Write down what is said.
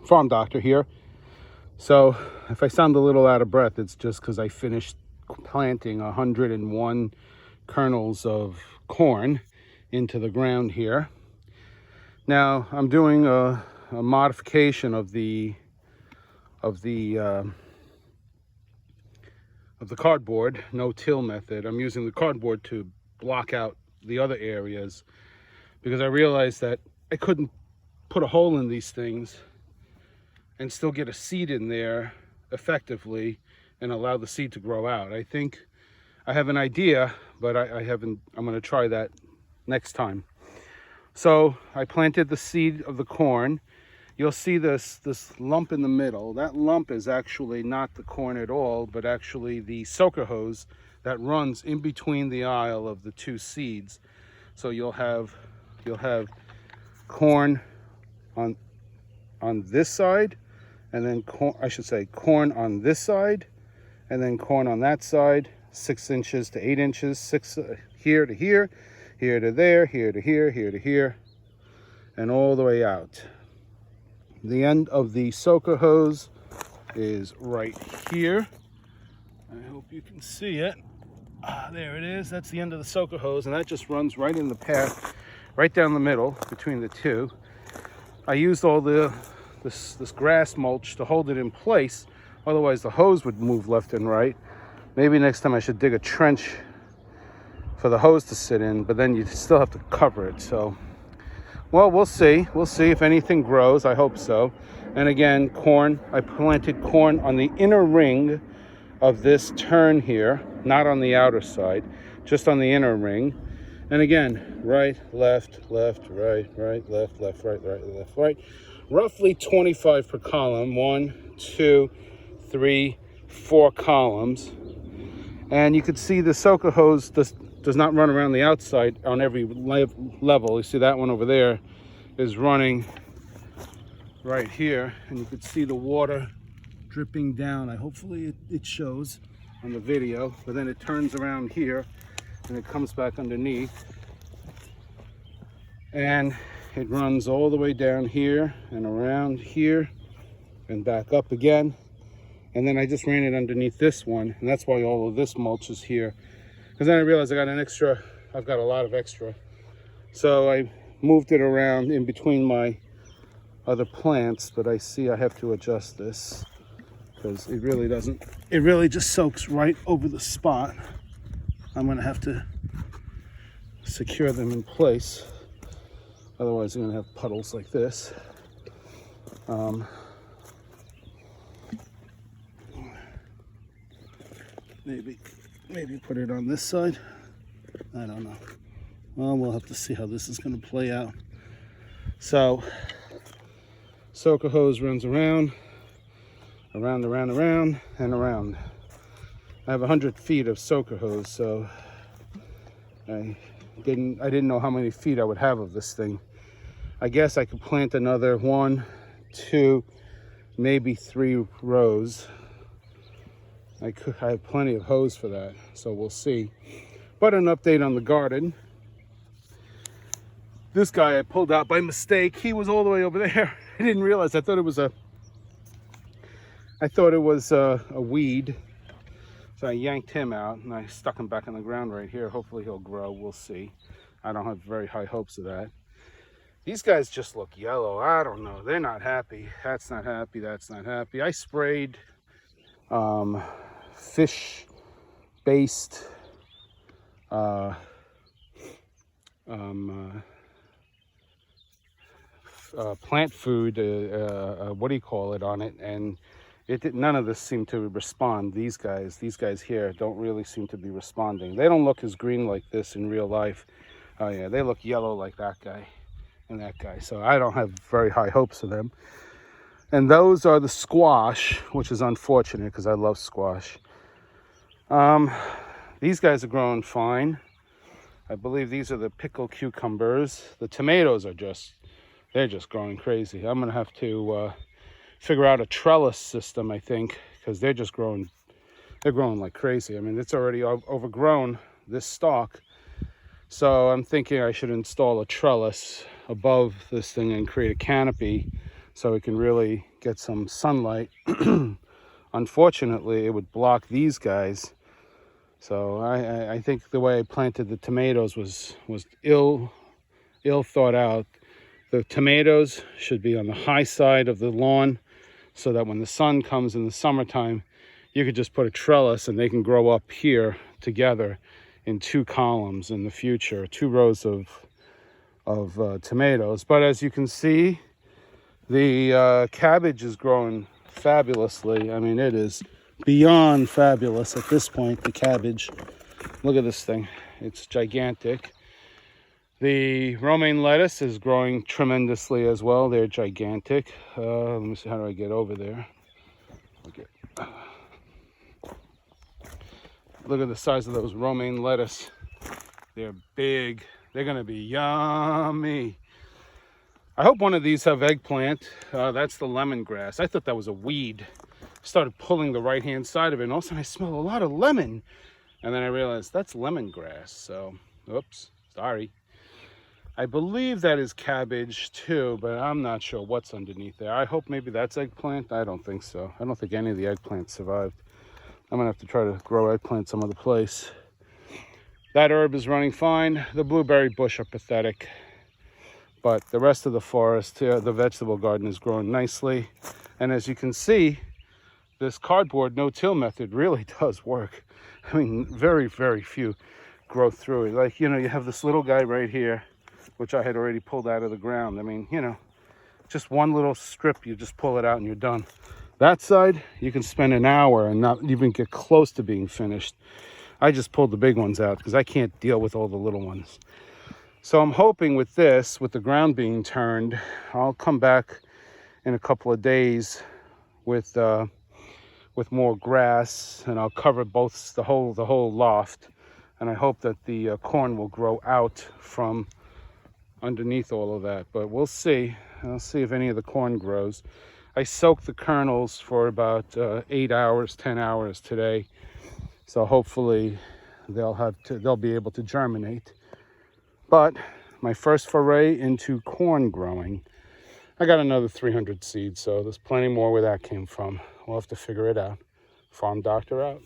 farm doctor here. So if I sound a little out of breath, it's just because I finished planting 101 kernels of corn into the ground here. Now I'm doing a modification of the cardboard no-till method. I'm using the cardboard to block out the other areas because I realized that I couldn't put a hole in these things and still get a seed in there effectively and allow the seed to grow out. I think I have an idea, but I haven't. I'm going to try that next time. So I planted the seed of the corn. You'll see this lump in the middle. That lump is actually not the corn at all, but actually the soaker hose that runs in between the aisle of the two seeds. So you'll have corn on this side, and then corn on this side, and then corn on that side, 6 inches to 8 inches, here to here, here to there, here to here, here to here, and all the way out. The end of the soaker hose is right here. I hope you can see it. There it is. That's the end of the soaker hose, and that just runs right in the path, right down the middle between the two. I used all this grass mulch to hold it in place, otherwise the hose would move left and right. Maybe next time I should dig a trench for the hose to sit in, but then you still have to cover it. So, well, we'll see if anything grows. I hope so. And again, corn, I planted corn on the inner ring of this turn here, not on the outer side, just on the inner ring. And again, right, left, right, left, right, left, right. Roughly 25 per column. 1, 2, 3, 4 columns. And you can see the soaker hose does not run around the outside on every level. You see that one over there is running right here, and you can see the water dripping down. Hopefully it shows on the video, but then it turns around here and it comes back underneath, and it runs all the way down here and around here and back up again. And then I just ran it underneath this one, and that's why all of this mulch is here, because then I realized I've got a lot of extra, so I moved it around in between my other plants. But I see I have to adjust this because it really just soaks right over the spot. I'm going to have to secure them in place, otherwise I'm going to have puddles like this. Maybe put it on this side. I don't know. Well, we'll have to see how this is going to play out. So, soaker hose runs around, and around. I have 100 feet of soaker hose, so I didn't know how many feet I would have of this thing. I guess I could plant another 1, 2, maybe 3 rows. I have plenty of hose for that, so we'll see. But an update on the garden. This guy I pulled out by mistake. He was all the way over there. I didn't realize. I thought it was a weed. So I yanked him out and I stuck him back in the ground right here. Hopefully he'll grow. We'll see. I don't have very high hopes of that. These guys just look yellow. I don't know. They're not happy. That's not happy. That's not happy. I sprayed fish-based plant food, what do you call it, on it, and none of this seemed to respond. These guys here don't really seem to be responding. They don't look as green like this in real life. Oh yeah, they look yellow like that guy and that guy. So I don't have very high hopes of them. And those are the squash, which is unfortunate because I love squash. These guys are growing fine. I believe these are the pickled cucumbers. The tomatoes they're just growing crazy. I'm gonna have to figure out a trellis system, I think, because they're growing like crazy. I mean, it's already overgrown, this stalk. So I'm thinking I should install a trellis above this thing and create a canopy so it can really get some sunlight. Unfortunately, it would block these guys. So I think the way I planted the tomatoes was ill thought out. The tomatoes should be on the high side of the lawn, so that when the sun comes in the summertime, you could just put a trellis and they can grow up here together in 2 columns in the future, 2 rows of tomatoes. But as you can see, the cabbage is growing fabulously. I mean, it is beyond fabulous at this point, the cabbage. Look at this thing. It's gigantic. The romaine lettuce is growing tremendously as well. They're gigantic. Let me see, how do I get over there? Okay. Look at the size of those romaine lettuce. They're big. They're going to be yummy. I hope one of these have eggplant. That's the lemongrass. I thought that was a weed. Started pulling the right-hand side of it, and all of a sudden I smell a lot of lemon. And then I realized that's lemongrass. So, oops, sorry. I believe that is cabbage too, but I'm not sure what's underneath there. I hope maybe that's eggplant. I don't think so. I don't think any of the eggplants survived. I'm gonna have to try to grow eggplant some other place. That herb is running fine. The blueberry bush are pathetic. But the rest of the forest, the vegetable garden is growing nicely. And as you can see, this cardboard no-till method really does work. I mean, very, very few grow through it. Like, you know, you have this little guy right here, which I had already pulled out of the ground. I mean, you know, just one little strip, you just pull it out and you're done. That side, you can spend an hour and not even get close to being finished. I just pulled the big ones out because I can't deal with all the little ones. So I'm hoping with this, with the ground being turned, I'll come back in a couple of days with more grass, and I'll cover both the whole loft. And I hope that the corn will grow out from underneath all of that, but we'll see. I'll see if any of the corn grows. I soaked the kernels for about 8 hours, 10 hours today, so hopefully they'll be able to germinate. But my first foray into corn growing, I got another 300 seeds, so there's plenty more where that came from. We'll have to figure it out. Farm Doctor out.